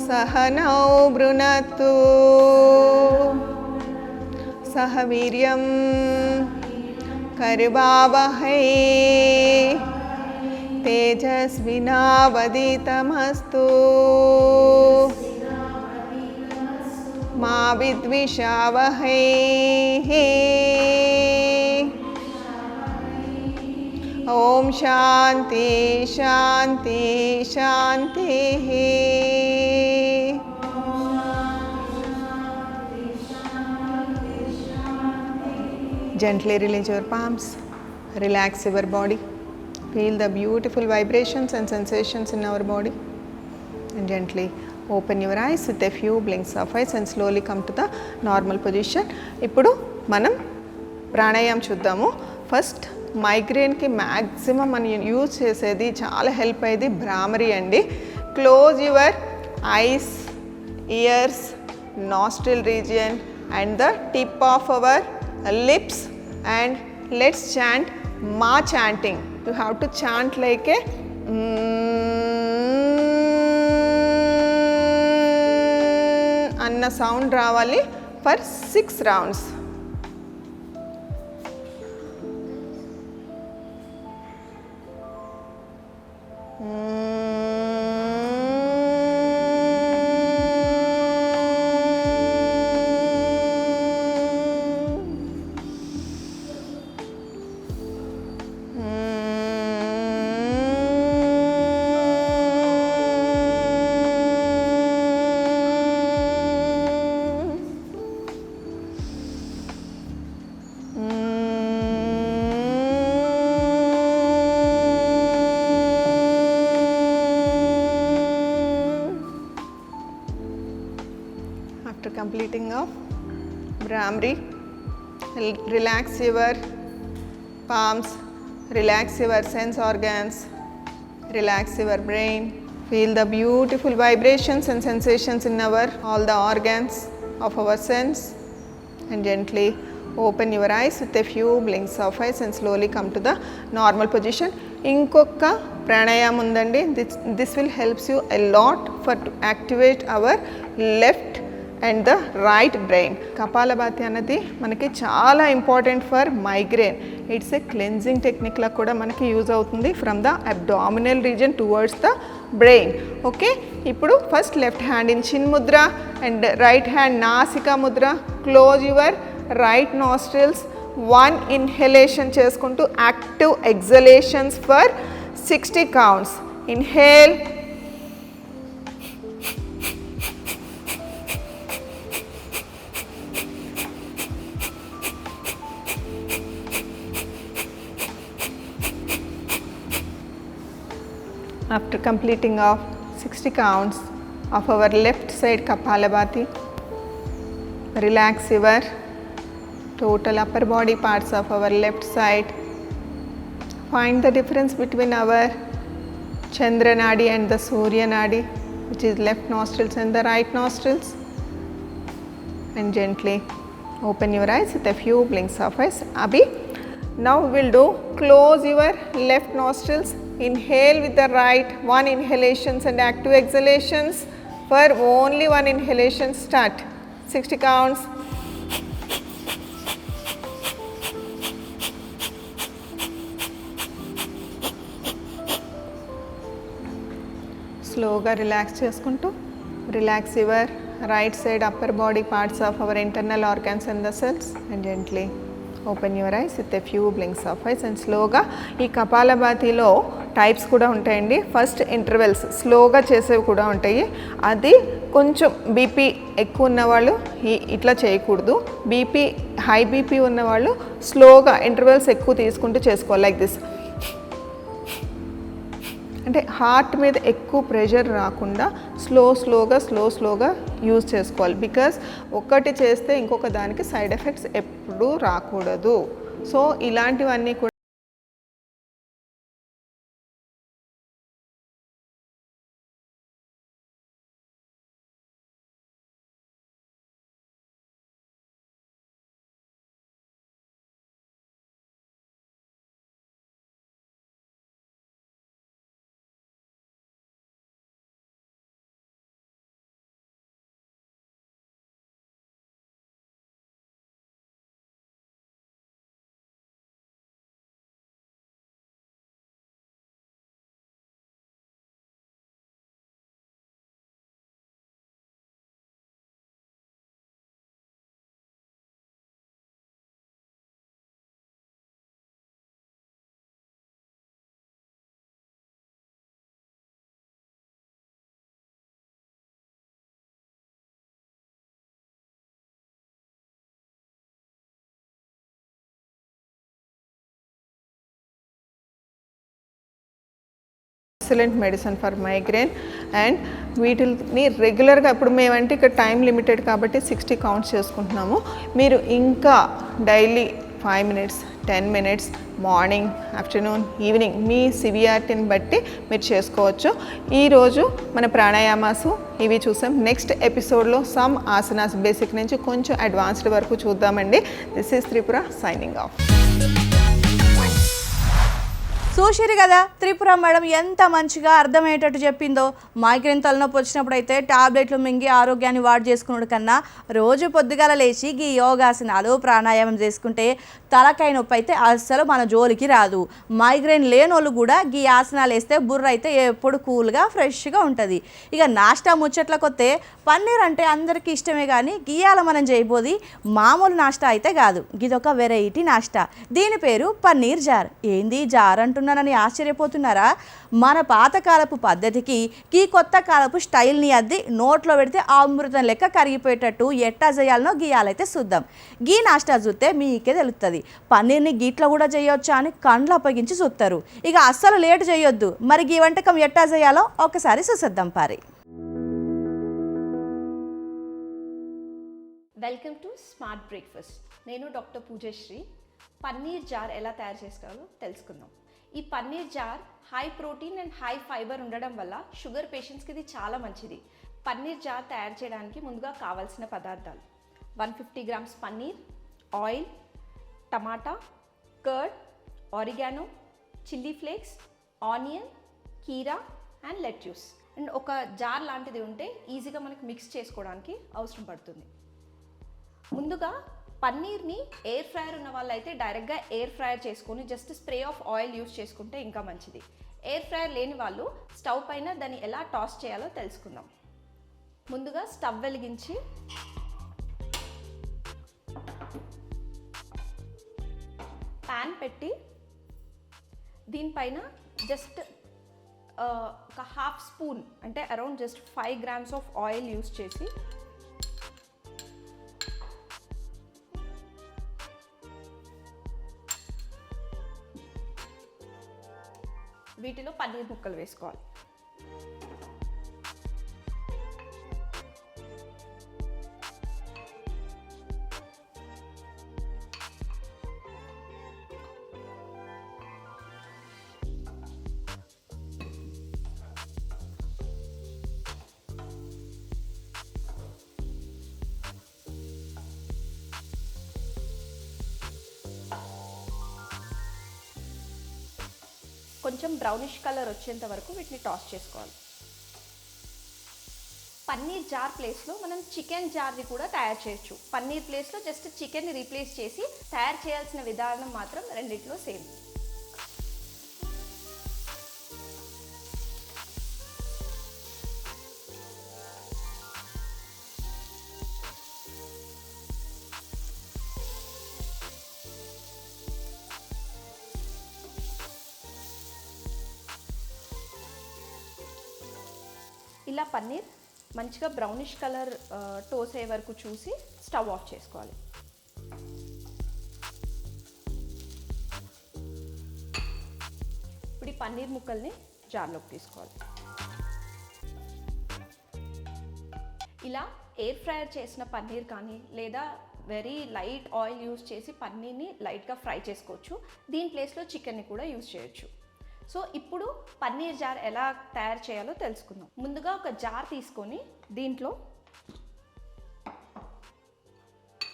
సహనౌ భృనత్తు సహ వీర్యం కర్వావహై తేజస్వినావదితమస్తు మా విద్విషావహై. ఓం శాంతి శాంతి శాంతి. Gently release your palms, relax your body, feel the beautiful vibrations and sensations in our body, and gently open your eyes with a few blinks of eyes and slowly come to the normal position. ఇప్పుడు మనం ప్రాణాయామం చూద్దాము. First మైగ్రేన్కి maximum మనం use చేసేది చాలా help అయ్యేది భ్రామరి అండి. Close your eyes, years, nostril region and the tip of our lips and let's chant ma chanting. You have to chant like a anna sound రావాలి for 6 rounds. After completing of Brahmari, relax your palms, relax your sense organs, relax your brain, feel the beautiful vibrations and sensations in all the organs of our sense, and gently open your eyes with a few blinks of eyes and slowly come to the normal position. ఇంకొక ప్రాణాయామం ఉందండి. This will helps you a lot for to activate our left and the right brain. Kapalbhati అన్నది మనకి చాలా important for migraine. It's a cleansing technique లా కూడా మనకి use అవుతుంది from the abdominal region towards the brain. Okay, ఇప్పుడు first left hand in chin mudra and right hand nasika mudra. Close your right nostrils. 1 inhalation చేసుకుంటూ active exhalations for 60 counts. Inhale, after completing of 60 counts of our left side Kapalabhati, relax your total upper body parts of our left side. Find the difference between our Chandra Nadi and the Surya Nadi, which is left nostrils and the right nostrils, and gently open your eyes with a few blinks of eyes. Abhi, now we will do close your left nostrils. Inhale with the right, 1 inhalations and active exhalations for only 1 inhalation. Start 60 counts. స్లోగా relax చేసుకుంటూ relax your right side upper body parts of our internal organs and the cells, and gently open your eyes with a few blinks of ice. And స్లోగా ఈ కపాలభాతిలో types కూడా ఉంటాయండి. First intervals స్లోగా చేసేవి కూడా ఉంటాయి. అది కొంచెం బీపీ ఎక్కువ ఉన్నవాళ్ళు ఇట్లా చేయకూడదు. బీపీ హై బీపీ ఉన్నవాళ్ళు స్లోగా ఇంటర్వెల్స్ ఎక్కువ తీసుకుంటూ చేసుకోవాలి. లైక్ దిస్, అంటే హార్ట్ మీద ఎక్కువ ప్రెషర్ రాకుండా స్లోగా యూజ్ చేసుకోవాలి. బికాస్ ఒకటి చేస్తే ఇంకొక దానికి సైడ్ ఎఫెక్ట్స్ ఎప్పుడూ రాకూడదు. సో ఇలాంటివన్నీ కూడా excellent medicine for migraine. And వీటిని రెగ్యులర్గా ఇప్పుడు మేమంటే ఇక్కడ టైం లిమిటెడ్ కాబట్టి 60 కౌంట్స్ చేసుకుంటున్నాము. మీరు ఇంకా daily 5 minutes 10 minutes morning afternoon evening మీ సివియారిటీని బట్టి మీరు చేసుకోవచ్చు. ఈరోజు మన ప్రాణాయామాసు ఇవి చూసాం. నెక్స్ట్ ఎపిసోడ్లో సమ్ ఆసనాస్ బేసిక్ నుంచి కొంచెం అడ్వాన్స్డ్ వరకు చూద్దామండి. This is Tripura signing off. చూసిరు కదా త్రిపుర మేడం ఎంత మంచిగా అర్థమయ్యేటట్టు చెప్పిందో. మైగ్రేన్ తలనొప్పి వచ్చినప్పుడు అయితే టాబ్లెట్లు మింగి ఆరోగ్యాన్ని వాడు చేసుకున్నాడు కన్నా రోజు పొద్దుగాల లేచి గీ యోగాసనాలు ప్రాణాయామం చేసుకుంటే తలకాయ నొప్పి అయితే అస్సలు మన జోలికి రాదు. మైగ్రేన్ లేనోళ్ళు కూడా గీ ఆసనాలు వేస్తే బుర్ర అయితే ఎప్పుడు కూల్గా ఫ్రెష్గా ఉంటుంది. ఇక నాష్టా ముచ్చట్లకు వస్తే పన్నీర్ అంటే అందరికీ ఇష్టమే కానీ గీయాల మనం చేయబోది మామూలు నాష్టా అయితే కాదు. ఇదొక వెరైటీ నాష్టా. దీని పేరు పన్నీర్ జార్. ఏంది జార్ అంటున్నానని ఆశ్చర్యపోతున్నారా? మన పాతకాలపు పద్ధతికి ఈ కొత్త కాలపు స్టైల్ని అద్ది నోట్లో పెడితే అమృతం లెక్క కరిగిపోయేటట్టు ఎట్టా చేయాలనో గీయాలైతే చూద్దాం. గీ నాష్టా చూస్తే మీకే తెలుస్తుంది. పన్నీర్ని గీట్లో కూడా చేయొచ్చా అని కండ్లు అప్పగించి చూస్తారు. ఇక అస్సలు లేట్ చేయొద్దు. మరి ఈ వంటకం ఎట్టా చేయాలో ఒకసారి చూసేద్దాం పారి. Welcome to smart breakfast. నేను డాక్టర్ పూజశ్రీ. పన్నీర్ జార్ ఎలా తయారు చేసుకోవాలో తెలుసుకుందాం. ఈ paneer jar high protein and high fibre ఉండడం వల్ల షుగర్ పేషెంట్స్కి ఇది చాలా మంచిది. పన్నీర్ జార్ తయారు చేయడానికి ముందుగా కావాల్సిన పదార్థాలు: 150 grams paneer, oil, tomato, curd, oregano, chilli flakes, onion, keera and lettuce. And ఒక జార్ లాంటిది ఉంటే ఈజీగా మనకి మిక్స్ చేసుకోవడానికి అవసరం పడుతుంది. ముందుగా పన్నీర్ని ఎయిర్ ఫ్రైయర్ ఉన్న వాళ్ళైతే డైరెక్ట్గా ఎయిర్ ఫ్రైయర్ చేసుకొని just spray of oil use చేసుకుంటే ఇంకా మంచిది. ఎయిర్ ఫ్రైయర్ లేని వాళ్ళు స్టవ్ పైన దాన్ని ఎలా టాస్ చేయాలో తెలుసుకుందాం. ముందుగా స్టవ్ వెలిగించి ప్యాన్ పెట్టి దీనిపైన జస్ట్ ఒక హాఫ్ స్పూన్ అంటే around just 5 grams of oil use చేసి వీటిలో పన్నీర్ ముక్కలు వేసుకోవాలి. కొంచెం బ్రౌనిష్ కలర్ వచ్చేంత వరకు వీటిని టాస్ చేసుకోవాలి. పన్నీర్ జార్ ప్లేస్లో మనం చికెన్ జార్ని కూడా తయారు చేయొచ్చు. పన్నీర్ ప్లేస్లో జస్ట్ చికెన్ని రీప్లేస్ చేసి తయారు చేయాల్సిన విధానం మాత్రం రెండిట్లో సేమ్. ఇలా పన్నీర్ మంచిగా బ్రౌనిష్ కలర్ టోస్ అయ్యే వరకు చూసి స్టవ్ ఆఫ్ చేసుకోవాలి. ఇప్పుడు ఈ పన్నీర్ ముక్కల్ని జార్లోకి తీసుకోవాలి. ఇలా ఎయిర్ ఫ్రైయర్ చేసిన పన్నీర్ కానీ లేదా వెరీ లైట్ ఆయిల్ యూస్ చేసి పన్నీర్ని లైట్గా ఫ్రై చేసుకోవచ్చు. దీని ప్లేస్లో చికెన్ని కూడా యూస్ చేయొచ్చు. సో ఇప్పుడు పన్నీర్ జార్ ఎలా తయారు చేయాలో తెలుసుకుందాం. ముందుగా ఒక జార్ తీసుకొని దీంట్లో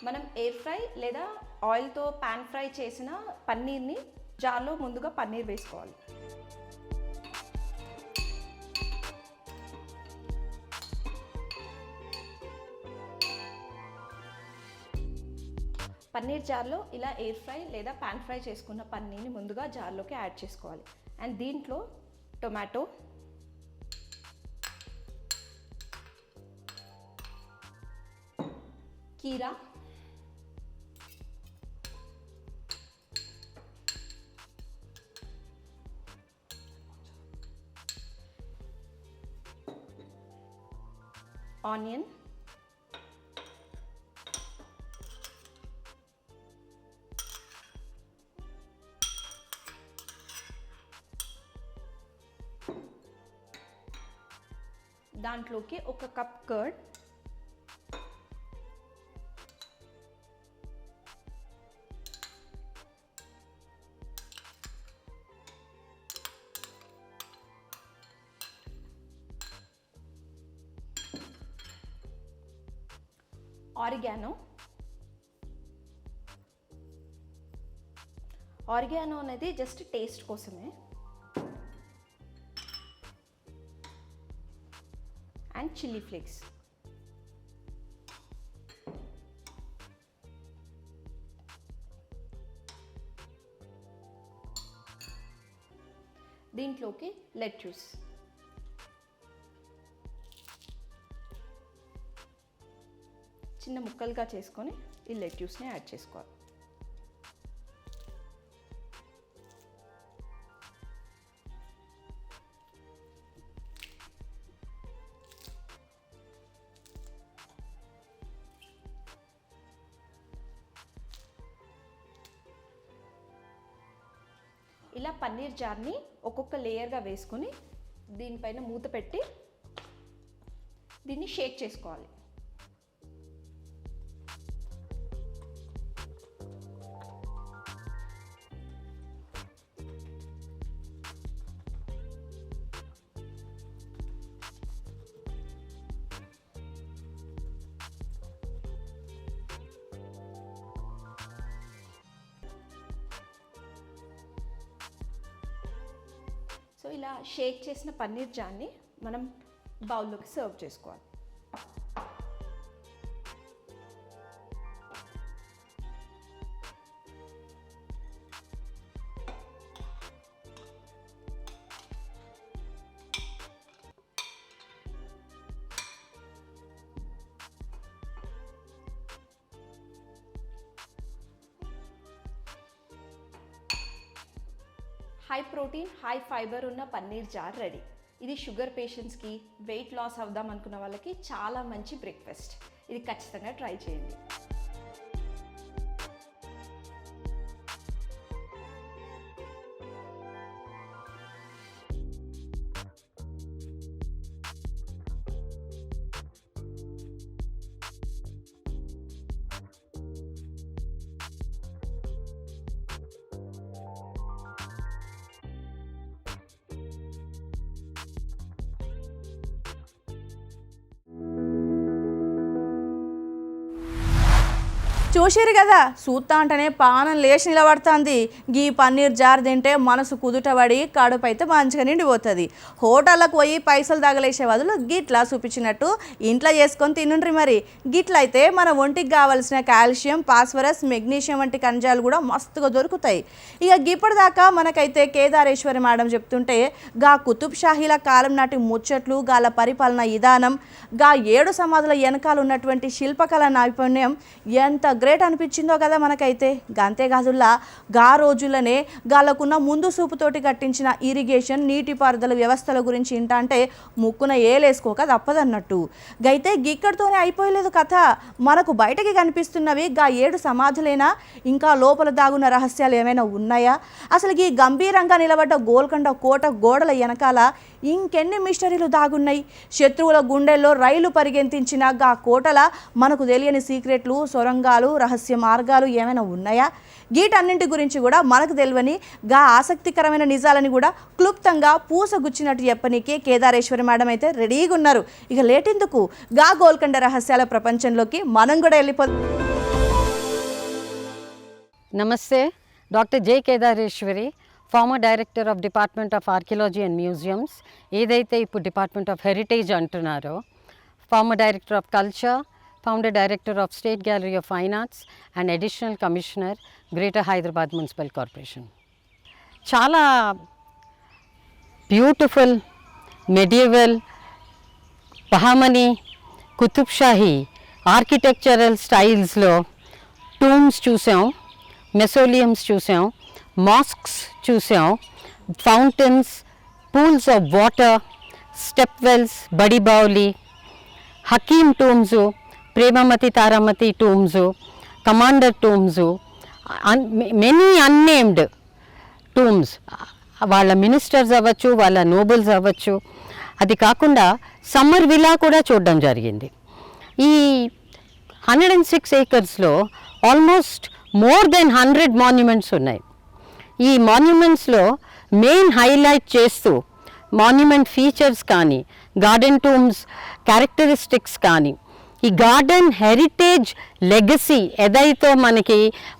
మనం ఎయిర్ ఫ్రై లేదా ఆయిల్తో పాన్ ఫ్రై చేసిన పన్నీర్ని జార్లో ముందుగా పన్నీర్ వేసుకోవాలి. పన్నీర్ జార్లో ఇలా ఎయిర్ ఫ్రై లేదా పాన్ ఫ్రై చేసుకున్న పన్నీర్ని ముందుగా జార్లోకి యాడ్ చేసుకోవాలి. అండ్ దీంట్లో టొమాటో, కీరా, ఆనియన్, దాంట్లోకి 1 కప్ కర్డ్, ఆరిగానో అనేది జస్ట్ టేస్ట్ కోసమే, అండ్ చిల్లీ ఫ్లేక్స్. దీంట్లోకి లెట్యూస్, చిన్న ముక్కలుగా చేసుకొని ఈ లెట్యూస్ని యాడ్ చేసుకోవాలి. ఇలా పన్నీర్ జార్ని ఒక్కొక్క లేయర్గా వేసుకొని దీనిపైన మూత పెట్టి దీన్ని షేక్ చేసుకోవాలి. సో ఇలా షేక్ చేసిన పన్నీర్ జాన్ని మనం బౌల్లోకి సర్వ్ చేసుకోవాలి. హై ప్రోటీన్, హై ఫైబర్ ఉన్న పన్నీర్ జార్ రెడీ. ఇది షుగర్ పేషెంట్స్కి, వెయిట్ లాస్ అవుదాం అనుకున్న వాళ్ళకి చాలా మంచి బ్రేక్ఫాస్ట్. ఇది ఖచ్చితంగా ట్రై చేయండి. చూసిరు కదా, సూత్తా అంటేనే పానం లేచి నిలబడుతుంది. గీ పన్నీర్ జార్ తింటే మనసు కుదుటబడి కడుపు అయితే మంచిగా నిండిపోతుంది. హోటళ్ళకు పోయి పైసలు తగలేసే బదులు గిట్లా చూపించినట్టు ఇంట్లో చేసుకొని తినుండ్రి. మరి గిట్ల అయితే మన ఒంటికి కావాల్సిన కాల్షియం, ఫాస్ఫరస్, మెగ్నీషియం వంటి ఖనిజాలు కూడా మస్తుగా దొరుకుతాయి. ఇక ఇప్పటిదాకా మనకైతే కేదారేశ్వరి మేడం చెప్తుంటే గా కుతుబ్ షాహీల కాలం నాటి ముచ్చట్లు, గాల పరిపాలన విధానం, గా 7 సమాధుల వెనకాల ఉన్నటువంటి శిల్పకళ నైపుణ్యం ఎంత గ్రేట్ అనిపించిందో కదా మనకైతే. అంతేకాదుల్లా గా రోజుల్లోనే గాళ్ళకున్న ముందు సూపుతోటి కట్టించిన ఇరిగేషన్, నీటిపారుదల వ్యవస్థల గురించి ఇంటంటే ముక్కున ఏలేసుకోక తప్పదన్నట్టు. గైతే గిక్కడితోనే అయిపోయలేదు కథ. మనకు బయటకి కనిపిస్తున్నవి గా 7 సమాధులేనా? ఇంకా లోపల దాగున్న రహస్యాలు ఏమైనా ఉన్నాయా? అసలు ఈ గంభీరంగా నిలబడ్డ గోల్కొండ కోట గోడల వెనకాల ఇంకెన్ని మిస్టరీలు దాగున్నాయి? శత్రువుల గుండెల్లో రైలు పరిగెంతించిన గా కోటల మనకు తెలియని సీక్రెట్లు, సొరంగాలు, రహస్య మార్గాలు ఏమైనా ఉన్నాయా? వీటన్నింటి గురించి కూడా మనకు తెలియని గా ఆసక్తికరమైన నిజాలని కూడా క్లుప్తంగా పూసగుచ్చినట్టు చెప్పనీకే కేదారేశ్వరి మేడం అయితే రెడీగా ఉన్నారు. ఇక లేటెందుకు, గా గోల్కొండ రహస్యాల ప్రపంచంలోకి మనం కూడా వెళ్ళిపోతాం. నమస్తే, doctor J Kedareshwari, former director of department of archaeology and museums, ఏదైతే ఇప్పుడు డిపార్ట్మెంట్ ఆఫ్ హెరిటేజ్ అంటున్నారో, former director of culture, founder director of state gallery of fine arts and additional commissioner, greater Hyderabad municipal corporation. చాలా beautiful medieval, Bahmani, Qutb Shahi architectural స్టైల్స్లో tombs చూసాం, mausoleums చూసాం, mosques చూసాం, fountains, pools of water, step wells, Badi Baoli, Hakim tombs, Premamati Taramati tombs, commander tombs, many unnamed tombs. వాళ్ళ ministers అవ్వచ్చు, వాళ్ళ nobles అవ్వచ్చు, అది కాకుండా సమ్మర్ విలా కూడా చూడడం జరిగింది. ఈ 106 ఏకర్స్లో ఆల్మోస్ట్ మోర్ దెన్ 100 మాన్యుమెంట్స్ ఉన్నాయి. ఈ మాన్యుమెంట్స్లో మెయిన్ హైలైట్ చేస్తూ మాన్యుమెంట్ ఫీచర్స్ కానీ, గార్డెన్ టూమ్స్ క్యారెక్టరిస్టిక్స్ కానీ, ఈ గార్డెన్ హెరిటేజ్ లెగసీ ఏదైతే మనకి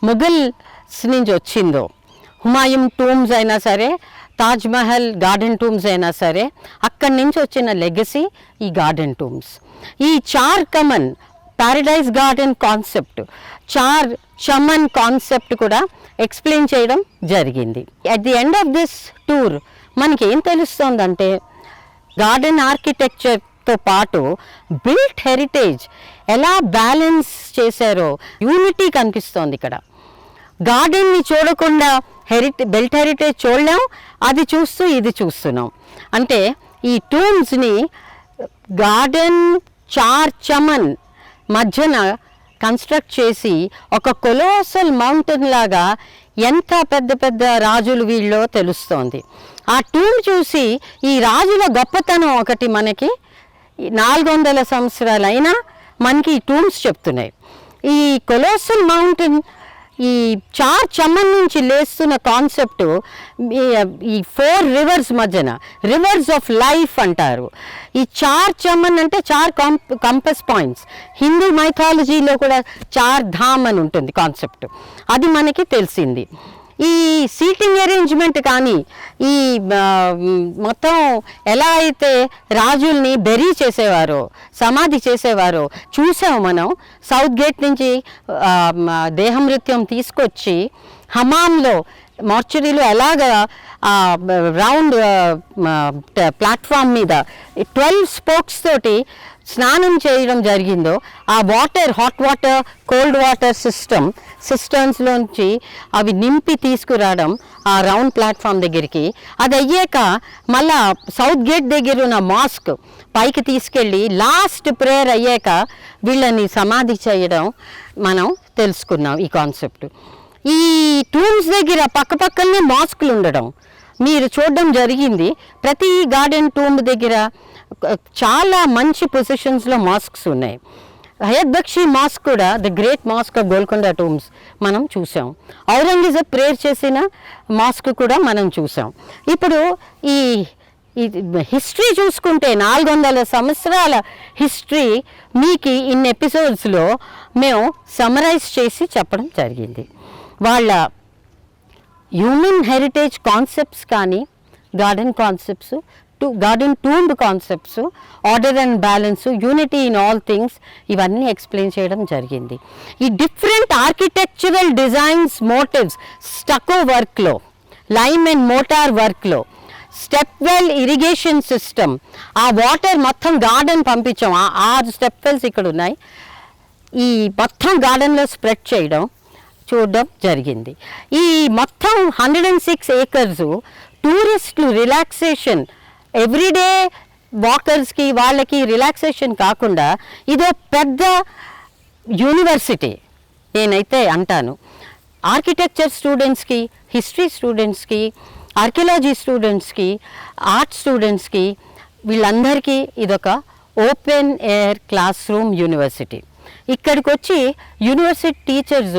ముఘల్స్ నుంచి వచ్చిందో, హుమాయూన్ టూమ్స్ అయినా సరే, తాజ్మహల్ గార్డెన్ టూమ్స్ అయినా సరే, అక్కడి నుంచి వచ్చిన లెగసీ ఈ గార్డెన్ టూమ్స్. ఈ చార్ కమన్ ప్యారడైజ్ గార్డెన్ కాన్సెప్ట్, చార్ చమన్ కాన్సెప్ట్ కూడా ఎక్స్ప్లెయిన్ చేయడం జరిగింది. At the end of this tour మనకి ఏం తెలుస్తుందంటే, గార్డెన్ ఆర్కిటెక్చర్తో పాటు బిల్ట్ హెరిటేజ్ ఎలా బ్యాలెన్స్ చేశారో యూనిటీ కనిపిస్తోంది ఇక్కడ. గార్డెన్ని చూడకుండా బెల్ట్ హెరిటేజ్ చూడలేం, అది చూస్తూ ఇది చూస్తున్నాం. అంటే ఈ టూమ్స్ని గార్డెన్ చార్ చమన్ మధ్యన కన్స్ట్రక్ట్ చేసి ఒక కొలోసల్ మౌంటైన్ లాగా ఎంత పెద్ద పెద్ద రాజులు వీళ్ళో తెలుస్తోంది. ఆ టూమ్ చూసి ఈ రాజుల గొప్పతనం ఒకటి మనకి 400 సంవత్సరాలైనా మనకి ఈ టూమ్స్ చెప్తున్నాయి. ఈ కొలోసల్ మౌంటైన్ ఈ చార్ చమన్ నుంచి లేస్తున్న కాన్సెప్ట్ ఈ 4 రివర్స్ మధ్యన రివర్స్ ఆఫ్ లైఫ్ అంటారు. ఈ చార్ చమన్ అంటే చార్ కంపస్ పాయింట్స్. హిందూ మైథాలజీలో కూడా చార్ ధామ్ అని ఉంటుంది కాన్సెప్ట్, అది మనకి తెలిసింది. ఈ సీటింగ్ అరేంజ్మెంట్ కానీ, ఈ మొత్తం ఎలా అయితే రాజుల్ని బెరీ చేసేవారో, సమాధి చేసేవారో చూసాం మనం. సౌత్ గేట్ నుంచి దేహమృత్యం తీసుకొచ్చి హమాంలో మార్చరీలో ఎలాగా రౌండ్ ప్లాట్ఫామ్ మీద 12 స్పోక్స్ తోటి స్నానం చేయడం జరిగిందో, ఆ water, hot water, cold water సిస్టమ్స్లోంచి అవి నింపి తీసుకురావడం ఆ రౌండ్ ప్లాట్ఫామ్ దగ్గరికి. అది అయ్యాక మళ్ళా సౌత్ గేట్ దగ్గర ఉన్న మాస్క్ పైకి తీసుకెళ్ళి లాస్ట్ ప్రేయర్ అయ్యాక వీళ్ళని సమాధి చేయడం మనం తెలుసుకున్నాం ఈ కాన్సెప్ట్. ఈ టూమ్స్ దగ్గర పక్కపక్కనే మాస్కులు ఉండడం మీరు చూడడం జరిగింది. ప్రతి గార్డెన్ టూమ్ దగ్గర చాలా మంచి పొజిషన్స్లో మాస్క్స్ ఉన్నాయి. హయత్ బక్షి మాస్క్ కూడా, the great mask of Golconda tombs మనం చూసాం. ఔరంగజేబ్ ప్రేయర్ చేసిన మాస్క్ కూడా మనం చూసాం. ఇప్పుడు ఈ హిస్టరీ చూసుకుంటే 400 సంవత్సరాల హిస్టరీ మీకు ఇన్ని ఎపిసోడ్స్లో మేము సమరైజ్ చేసి చెప్పడం జరిగింది. వాళ్ళ హ్యూమన్ హెరిటేజ్ కాన్సెప్ట్స్ కానీ, garden concepts, garden tomb concepts, order and balance, unity in all things, ఇవన్నీ ఎక్స్ప్లెయిన్ చేయడం జరిగింది. ఈ డిఫరెంట్ ఆర్కిటెక్చరల్ డిజైన్స్, మోటివ్స్, స్టకో వర్క్లో, లైమ్ అండ్ మోటార్ వర్క్లో, స్టెప్ వెల్ ఇరిగేషన్ సిస్టమ్, ఆ వాటర్ మొత్తం గార్డెన్ పంపించాం. 6 స్టెప్ వెల్స్ ఇక్కడ ఉన్నాయి. ఈ మొత్తం గార్డెన్లో స్ప్రెడ్ చేయడం చూడడం జరిగింది. ఈ మొత్తం 106 ఏకర్స్ టూరిస్టులు రిలాక్సేషన్, ఎవ్రీడే వాకర్స్కి వాళ్ళకి రిలాక్సేషన్ కాకుండా ఇదో పెద్ద యూనివర్సిటీ నేనైతే అంటాను. ఆర్కిటెక్చర్ స్టూడెంట్స్కి, హిస్టరీ స్టూడెంట్స్కి, ఆర్కియాలజీ స్టూడెంట్స్కి, ఆర్ట్ స్టూడెంట్స్కి, వీళ్ళందరికీ ఇదొక open air class room university. ఇక్కడికి వచ్చి university teachers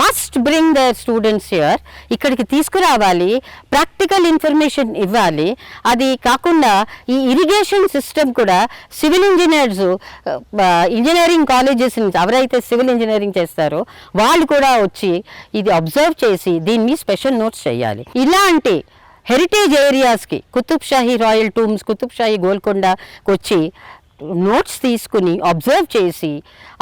must bring there students here. ఇక్కడికి తీసుకురావాలి, ప్రాక్టికల్ ఇన్ఫర్మేషన్ ఇవ్వాలి. అది కాకుండా ఈ ఇరిగేషన్ సిస్టమ్ కూడా సివిల్ ఇంజనీర్స్, ఇంజనీరింగ్ కాలేజెస్ నుంచి ఎవరైతే సివిల్ ఇంజనీరింగ్ చేస్తారో వాళ్ళు కూడా వచ్చి ఇది అబ్జర్వ్ చేసి దీన్ని స్పెషల్ నోట్స్ చేయాలి. ఇలాంటి హెరిటేజ్ ఏరియాస్కి, కుతుబ్ షాహీ రాయల్ టూమ్స్, కుతుబ్ షాహీ గోల్కొండకి వచ్చి నోట్స్ తీసుకుని అబ్జర్వ్ చేసి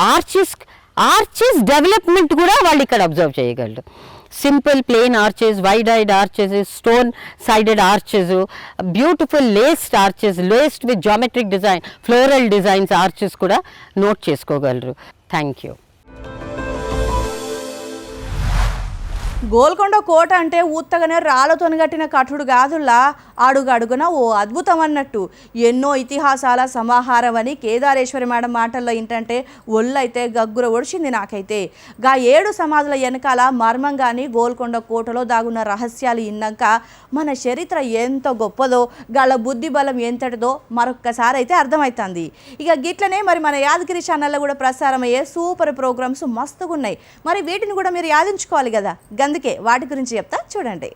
ఆర్చెస్ డెవలప్మెంట్ కూడా వాళ్ళు ఇక్కడ అబ్జర్వ్ చేయగలరు. Simple plain arches, wide eyed arches, stone sided arches, beautiful laced arches, laced with geometric design, floral designs arches కూడా నోట్ చేసుకోగలరు. Thank you. గోల్కొండ కోట అంటే ఉత్తగానే రాళ్ళతోని కట్టిన కట్టుడు కాదుల్లా, అడుగడుగున ఓ అద్భుతం అన్నట్టు ఎన్నో ఇతిహాసాల సమాహారం అని కేదారేశ్వరి మేడం మాటల్లో ఏంటంటే ఒళ్ళైతే గగ్గుర ఒడిచింది నాకైతే. గా 7 సమాధుల వెనకాల మర్మంగాని గోల్కొండ కోటలో దాగున్న రహస్యాలు ఇన్నాక మన చరిత్ర ఎంత గొప్పదో గాళ్ళ బుద్ధి బలం ఎంతటిదో మరొక్కసారి అయితే అర్థమవుతుంది. ఇక గిట్లనే మరి మన యాదగిరి ఛానల్లో కూడా ప్రసారమయ్యే సూపర్ ప్రోగ్రామ్స్ మస్తుగా ఉన్నాయి. మరి వీటిని కూడా మీరు యాదించుకోవాలి కదా, గందుకే వాటి గురించి చెప్తా చూడండి.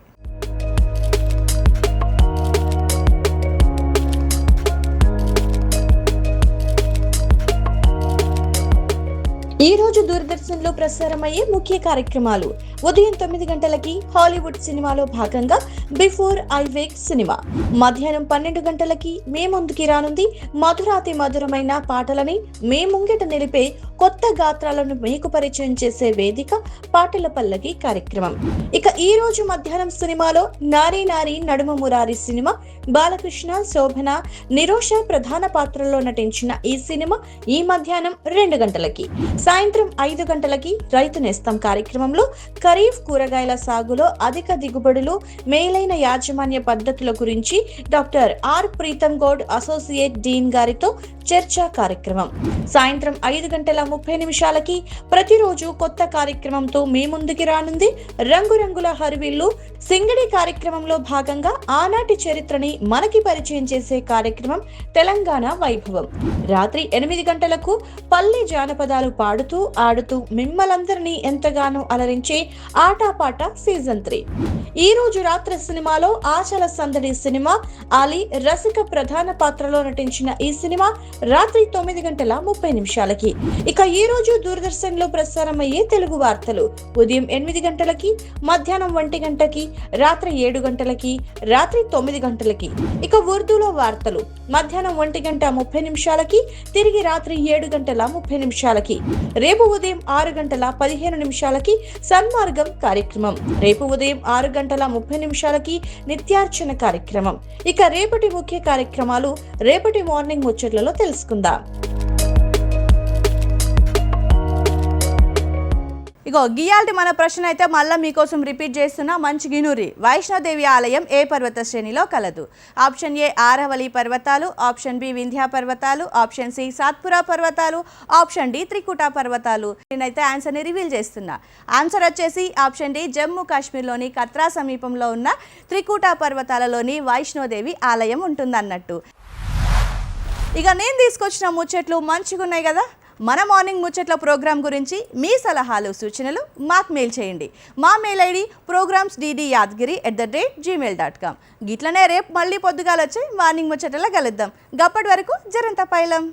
ఈ రోజు దూరదర్శన్లో ప్రసారమయ్యే ముఖ్య కార్యక్రమాలు: ఉదయం 9 గంటలకి హాలీవుడ్ సినిమాలో భాగంగా బిఫోర్ ఐ వేక్ సినిమా, మధ్యాహ్నం 12 గంటలకి మే ముందుకి రానుంది మధురాతి మధురమైన పాటలని మే ముంగిట నిలిపే కొత్త గాత్రాలను మీకు పరిచయం చేసే వేదిక పాటల పల్లకి కార్యక్రమం. ఇక ఈ రోజు మధ్యాహ్నం సినిమాలో నారీ నారీ నడుమ మురారి సినిమా, బాలకృష్ణ, శోభన, నిరోష ప్రధాన పాత్రలో నటించిన ఈ సినిమా ఈ మధ్యాహ్నం 2 గంటలకి. సాయంత్రం 5 గంటలకి రైతు నేస్తం కార్యక్రమంలో ఖరీఫ్ కూరగాయల సాగులో అధిక దిగుబడులు, మేలైన యాజమాన్య పద్ధతుల గురించి doctor R Preetham Goud associate dean గారితో చర్చా కార్యక్రమం. సాయంత్రం 5:30 ప్రతిరోజు కొత్త కార్యక్రమంతో మీ ముందుకి రానుంది రంగురంగుల హరివిల్లు సింగడి కార్యక్రమంలో భాగంగా ఆనాటి చరిత్రని మనకి పరిచయం చేసే కార్యక్రమం తెలంగాణ వైభవం. రాత్రి 8 గంటలకు పల్లె జానపదాలు పాడుతూ ఆడుతూ మిమ్మలందరినీ ఎంతగానో అలరించే ఆటాపాట సీజన్ 3. ఈ రోజు రాత్రి సినిమాలో ఆచల సందడి సినిమా, అలీ రసిక ప్రధాన పాత్రలో నటించిన ఈ సినిమా రాత్రి 9:30 ఇక ఈ రోజు దూరదర్శన్ లో ప్రసారమయ్యే తెలుగు వార్తలు ఉదయం 8 గంటలకి, మధ్యాహ్నం 1 గంటకి, రాత్రి 7 గంటలకి, రాత్రి 9 గంటలకి. ఇక ఉర్దూలో వార్తలు మధ్యాహ్నం 1:30 తిరిగి రాత్రి 7:30. రేపు ఉదయం 6:15 సన్మార్గం కార్యక్రమం, రేపు ఉదయం 6:30 నిత్యార్చన కార్యక్రమం. ఇక రేపటి ముఖ్య కార్యక్రమాలు రేపటి మార్నింగ్ ముచ్చట్లలో తెలుసుకుందాం. ఇగో గియాల్టి మన ప్రశ్న అయితే మళ్ళీ మీకోసం రిపీట్ చేస్తున్నా, మంచి గినూరి. వైష్ణోదేవి ఆలయం ఏ పర్వత శ్రేణిలో కలదు? ఆప్షన్ ఏ ఆరవలి పర్వతాలు, ఆప్షన్ బి వింధ్యా పర్వతాలు, ఆప్షన్ సి సాత్పురా పర్వతాలు, ఆప్షన్ డి త్రికుటా పర్వతాలు. నేనైతే ఆన్సర్ని రివీల్ చేస్తున్నా. ఆన్సర్ వచ్చేసి ఆప్షన్ డి జమ్మూ కాశ్మీర్లోని కత్రా సమీపంలో ఉన్న త్రికుటా పర్వతాలలోని వైష్ణోదేవి ఆలయం ఉంటుందన్నట్టు. ఇక నేను తీసుకొచ్చిన ముచ్చట్లు మంచిగా ఉన్నాయి కదా. మన మార్నింగ్ ముచ్చట్ల ప్రోగ్రాం గురించి మీ సలహాలు సూచనలు మాకు మెయిల్ చేయండి. మా మెయిల్ ఐడి programs.ddiyadgiri@gmail.com. గిట్లనే రేపు మళ్ళీ పొద్దుగాల వచ్చి మార్నింగ్ ముచ్చట్లలో కలుద్దాం. గప్పటి వరకు జరంత పైలం.